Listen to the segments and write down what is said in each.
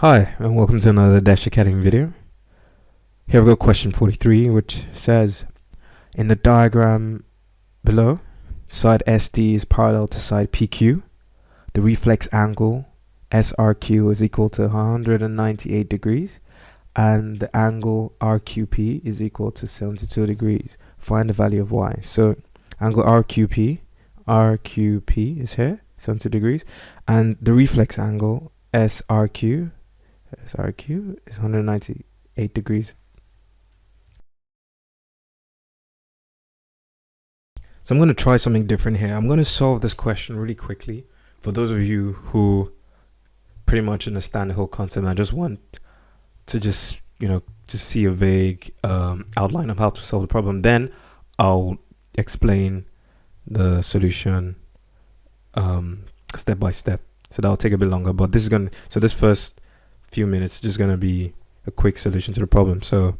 Hi, and welcome to another Dech Academy video. Here we go, question 43, which says, in the diagram below, side ST is parallel to side PQ. The reflex angle SRQ is equal to 198 degrees, and the angle RQP is equal to 72 degrees. Find the value of Y. So, angle RQP is here, 72 degrees, and the reflex angle SRQ is 198 degrees. So I'm going to try something different here. I'm going to solve this question really quickly for those of you who pretty much understand the whole concept. I just want to just see a vague outline of how to solve the problem. Then I'll explain the solution step by step. So that'll take a bit longer, but this first few minutes just going to be a quick solution to the problem. So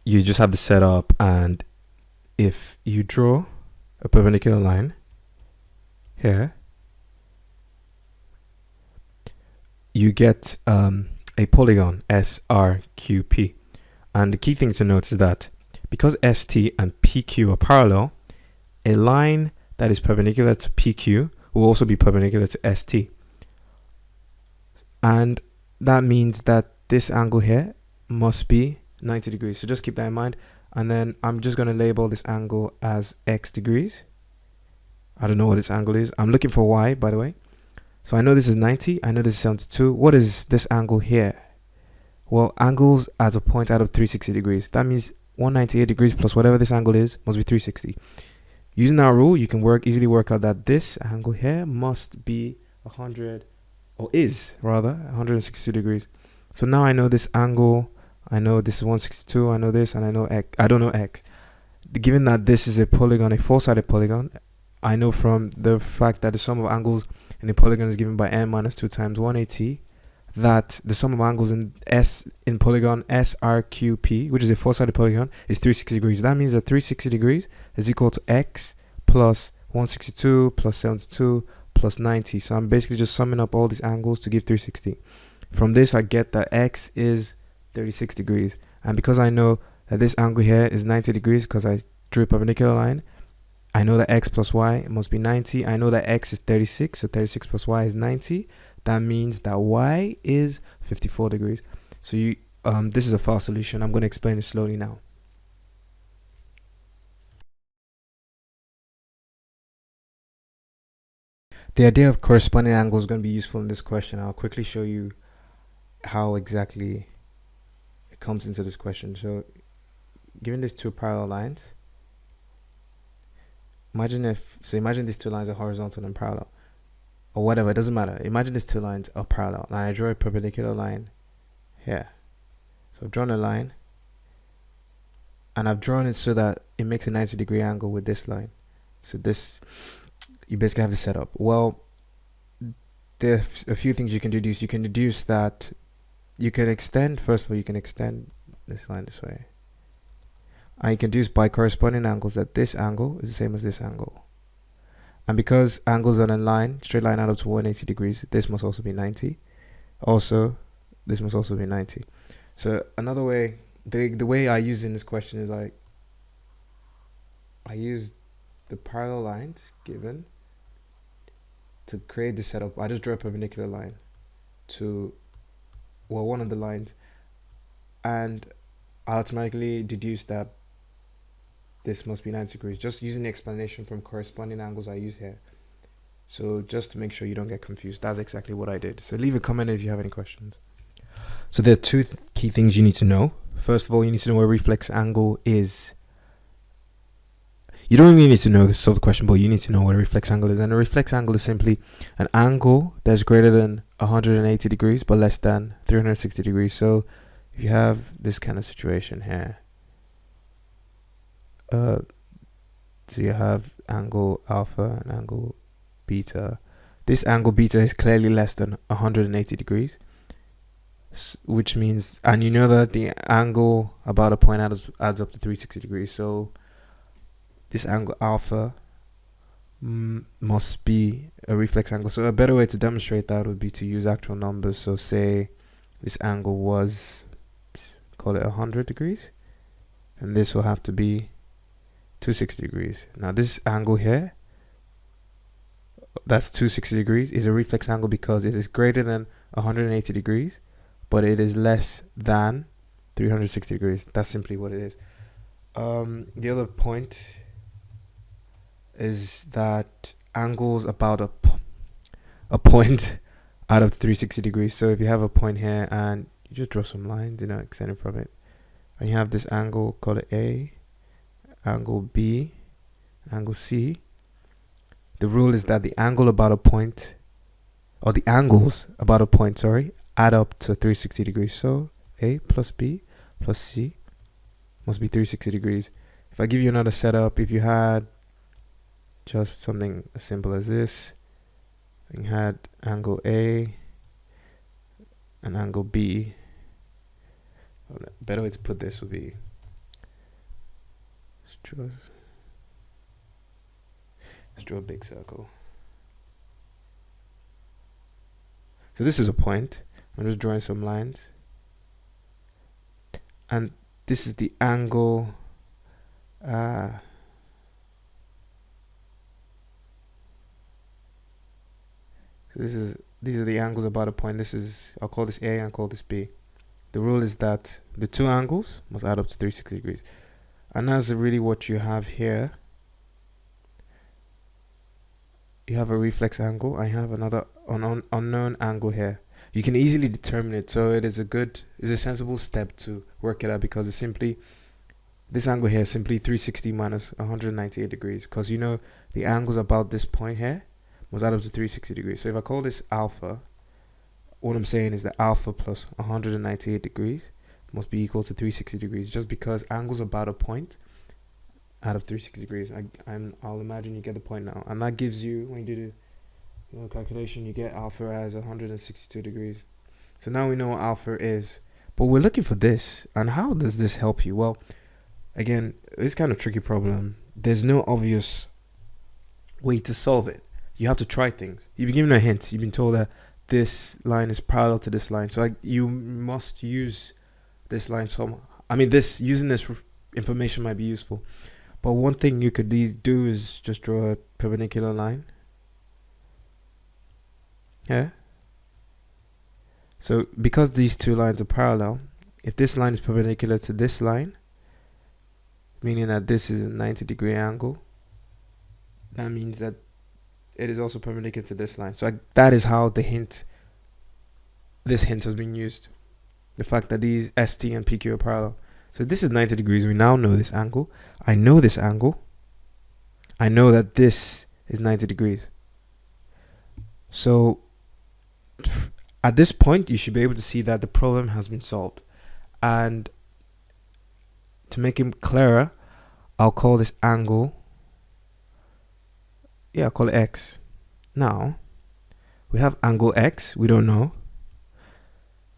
you just have the setup, and if you draw a perpendicular line here, you get a polygon SRQP. And the key thing to note is that because ST and PQ are parallel, a line that is perpendicular to PQ will also be perpendicular to ST. And that means that this angle here must be 90 degrees. So just keep that in mind. And then I'm just going to label this angle as X degrees. I don't know what this angle is. I'm looking for Y, by the way. So I know this is 90. I know this is 72. What is this angle here? Well, angles at a point out of 360 degrees. That means 198 degrees plus whatever this angle is must be 360. Using our rule, you can easily work out that this angle here must be 162 degrees. So now I know this angle. I know this is 162. I know this, and I know X. I don't know X. Given that this is a polygon, a four-sided polygon, I know from the fact that the sum of angles in a polygon is given by n minus 2 times 180 that the sum of angles in polygon SRQP, which is a four-sided polygon, is 360 degrees. That means that 360 degrees is equal to X plus 162 plus 72 plus 90. So I'm basically just summing up all these angles to give 360. From this, I get that X is 36 degrees. And because I know that this angle here is 90 degrees because I drew a perpendicular line, I know that X plus Y must be 90. I know that X is 36, so 36 plus Y is 90. That means that Y is 54 degrees. So this is a fast solution. I'm going to explain it slowly now. The idea of corresponding angles is going to be useful in this question. I'll quickly show you how exactly it comes into this question. So given these two parallel lines, imagine these two lines are horizontal and parallel, or whatever, it doesn't matter. Imagine these two lines are parallel, and I draw a perpendicular line here. So I've drawn a line, and I've drawn it so that it makes a 90-degree angle with this line. So this, you basically have to set up. Well, there are a few things you can deduce. You can deduce that you can extend, first of all, you can extend this line this way. And you can deduce by corresponding angles that this angle is the same as this angle. And because angles are in a line, straight line out up to 180 degrees, this must also be 90. Also, this must also be 90. So another way, the way I use in this question is I use the parallel lines given to create the setup. I just draw a perpendicular line to, well, one of the lines, and I automatically deduce that this must be 90 degrees, just using the explanation from corresponding angles I use here. So just to make sure you don't get confused, that's exactly what I did. So leave a comment if you have any questions. So there are two key things you need to know. First of all, you need to know what a reflex angle is. You don't really need to know this solve the question, but you need to know what a reflex angle is. And a reflex angle is simply an angle that's greater than 180 degrees but less than 360 degrees. So if you have this kind of situation here, so you have angle alpha and angle beta. This angle beta is clearly less than 180 degrees, which means, and you know that the angle about a point adds up to 360 degrees. So this angle alpha must be a reflex angle. So a better way to demonstrate that would be to use actual numbers. So say this angle was, call it 100 degrees, and this will have to be 260 degrees. Now this angle here, that's 260 degrees, is a reflex angle because it is greater than 180 degrees, but it is less than 360 degrees. That's simply what it is. The other point is that angles about a point out of 360 degrees. So if you have a point here and you just draw some lines, extending from it, and you have this angle, call it A, angle B, angle C. The rule is that the angle about a point, or the angles about a point, sorry, add up to 360 degrees. So A plus B plus C must be 360 degrees. If I give you another setup, if you had just something as simple as this, you had angle A and angle B. Well, a better way to put this would be, let's draw a big circle. So this is a point. I'm just drawing some lines, and this is the angle. So these are the angles about a point. This is, I'll call this A and call this B. The rule is that the two angles must add up to 360 degrees, and that's really what you have here. You have a reflex angle. I have another unknown angle here. You can easily determine it, so it is a sensible step to work it out, because it's simply, this angle here is simply 360 minus 198 degrees, because the angles about this point here must add up to 360 degrees. So if I call this alpha, what I'm saying is that alpha plus 198 degrees must be equal to 360 degrees, just because angles about a point out of 360 degrees. I'll imagine you get the point now, and that gives you, when you do the calculation, you get alpha as 162 degrees. So now we know what alpha is, but we're looking for this. And how does this help you? Well, again, it's kind of a tricky problem. There's no obvious way to solve it. You have to try things. You've been given a hint. You've been told that this line is parallel to this line, so you must use this line somehow. Using this information might be useful. But one thing you could do is just draw a perpendicular line. Yeah. So because these two lines are parallel, if this line is perpendicular to this line, meaning that this is a 90-degree angle, that means that it is also perpendicular to this line. So that is how this hint has been used. The fact that these ST and PQ are parallel. So this is 90 degrees. We now know this angle. I know this angle. I know that this is 90 degrees. So at this point, you should be able to see that the problem has been solved. And to make it clearer, I'll call this angle, I'll call it X. Now, we have angle X. We don't know.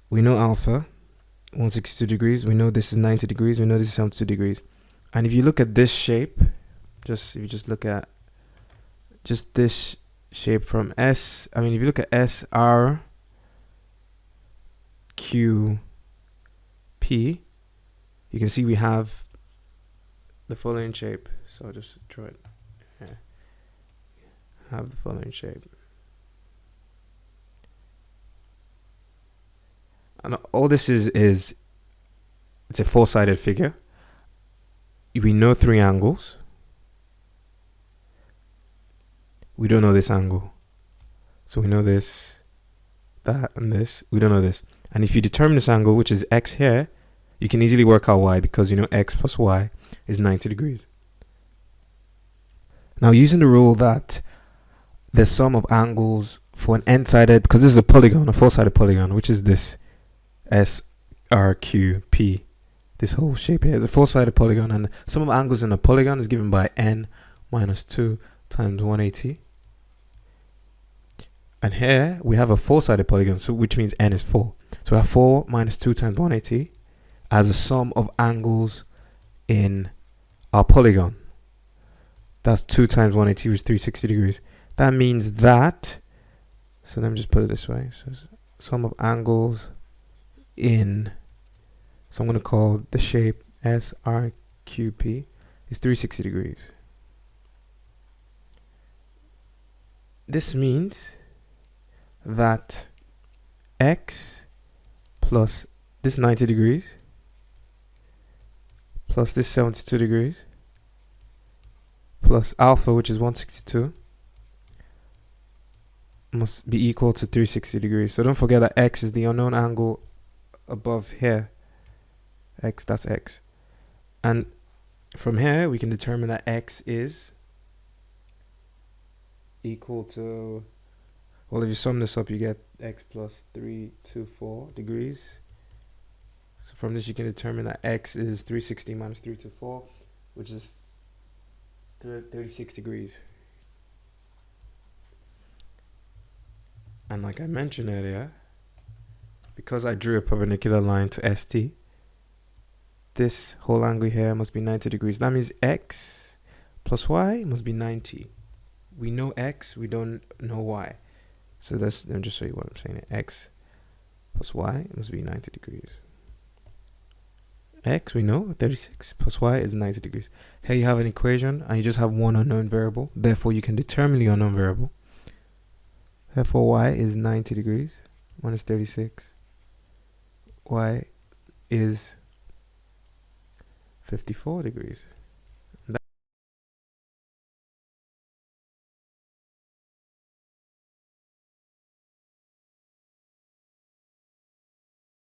We know alpha, 162 degrees. We know this is 90 degrees. We know this is 72 degrees. And if you look at this shape, if you just look at just this shape from if you look at S, R, Q, P, you can see we have the following shape. So I'll just draw it. Have the following shape. And all this is it's a four-sided figure. We know three angles. We don't know this angle. So we know this, that, and this. We don't know this. And if you determine this angle, which is X here, you can easily work out Y, because you know X plus Y is 90 degrees. Now, using the rule that the sum of angles for an n-sided, because this is a polygon, a four-sided polygon, which is this S, R, Q, P. This whole shape here is a four-sided polygon, and the sum of angles in a polygon is given by n minus 2 times 180. And here we have a four-sided polygon, so which means n is 4. So we have 4 minus 2 times 180 as the sum of angles in our polygon. That's 2 times 180, which is 360 degrees. That means that, so let me just put it this way. So sum of angles in, so I'm going to call the shape SRQP is 360 degrees. This means that x plus this 90 degrees plus this 72 degrees plus alpha, which is 162, must be equal to 360 degrees. So don't forget that x is the unknown angle above here. X, that's x. And from here, we can determine that x is equal to, well, if you sum this up, you get x plus 324 degrees. So from this, you can determine that x is 360 minus 324, which is 36 degrees. And like I mentioned earlier, because I drew a perpendicular line to ST, this whole angle here must be 90 degrees. That means x plus y must be 90. We know x, we don't know y. So let me just show you what I'm saying. X plus y must be 90 degrees. X, we know, 36 plus y is 90 degrees. Here you have an equation, and you just have one unknown variable. Therefore, you can determine the unknown variable. Therefore, y is 90 degrees minus 36. Y is 54 degrees.